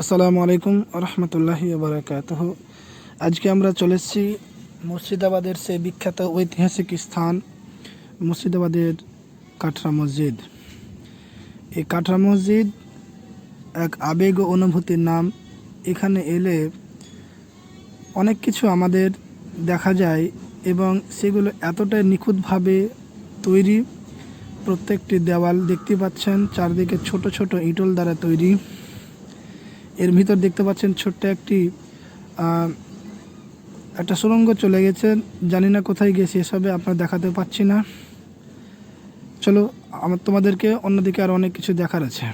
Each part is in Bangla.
আসসালামু আলাইকুম রহমতুল্লাহি বারাকাতুহু। আজকে আমরা চলে এসেছি মুর্শিদাবাদের সেই বিখ্যাত ঐতিহাসিক স্থান মুর্শিদাবাদের কাটরা মসজিদ। এই কাটরা মসজিদ এক আবেগ ও অনুভূতির নাম। এখানে এলে অনেক কিছু আমাদের দেখা যায় এবং সেগুলো এতটাই নিখুঁতভাবে তৈরি। প্রত্যেকটি দেওয়াল দেখতে পাচ্ছেন চারদিকে ছোট ছোট ইটল দ্বারা তৈরি। এর ভিতর দেখতে পাচ্ছেন ছোট্ট একটা সুড়ঙ্গ চলে গেছে, জানি না কোথায় গিয়ে শেষ হবে, আপনার দেখাতে পাচ্ছি না। চলো তোমাদেরকে অন্যদিকে আর অনেক কিছু দেখার আছে।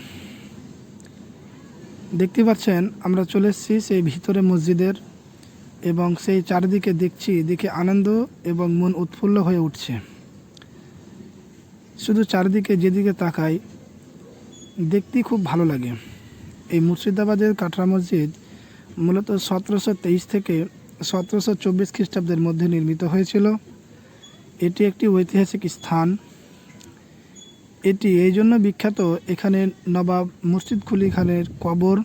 দেখতে পাচ্ছেন আমরা চলে এসেছি সেই ভিতরে মসজিদের এবং সেই চারিদিকে দেখে আনন্দ এবং মন উৎফুল্ল হয়ে উঠছে। শুধু চারিদিকে যেদিকে তাকাই দেখতে খুব ভালো লাগে। এই মুর্শিদাবাদের কাটরা মসজিদ মূলত 1723 থেকে 1724 খ্রিস্টাব্দের মধ্যে নির্মিত হয়েছিল। এটি একটি ঐতিহাসিক স্থান। এটি এই জন্য বিখ্যাত, এখানে নবাব মুর্শিদ কুলি খানের কবর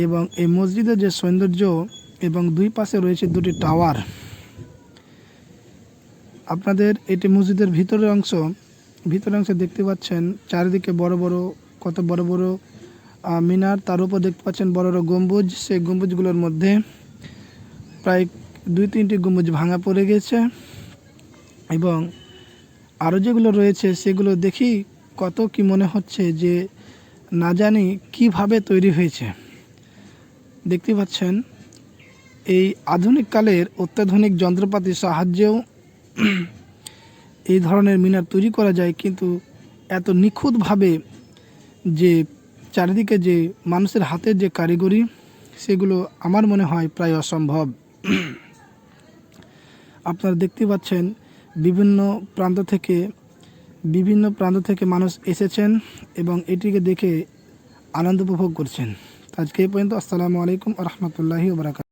এবং এই মসজিদের যে সৌন্দর্য এবং দুই পাশে রয়েছে দুটি টাওয়ার। আপনাদের এটি মসজিদের ভিতরের অংশ দেখতে পাচ্ছেন চারিদিকে কত বড় বড় মিনার, তার উপর দেখতে পাচ্ছেন বড় বড় গম্বুজ। সেই গম্বুজগুলোর মধ্যে প্রায় 2-3টি গম্বুজ ভাঙা পড়ে গেছে এবং আরও যেগুলো রয়েছে সেগুলো দেখি কত কি মনে হচ্ছে যে না জানি কিভাবে তৈরি হয়েছে। দেখতে পাচ্ছেন এই আধুনিক কালের অত্যাধুনিক যন্ত্রপাতির সাহায্যেও এই ধরনের মিনার তৈরি করা যায়, কিন্তু এত নিখুঁতভাবে যে চারিদিকে যে মানুষের হাতের যে কারিগরি, সেগুলো আমার মনে হয় প্রায় অসম্ভব। আপনারা দেখতে পাচ্ছেন বিভিন্ন প্রান্ত থেকে মানুষ এসেছেন এবং এটিকে দেখে আনন্দ উপভোগ করছেন। আজকে এই পর্যন্ত। আসসালামু আলাইকুম রহমতুল্লাহি ওয়া বারাকাতুহু।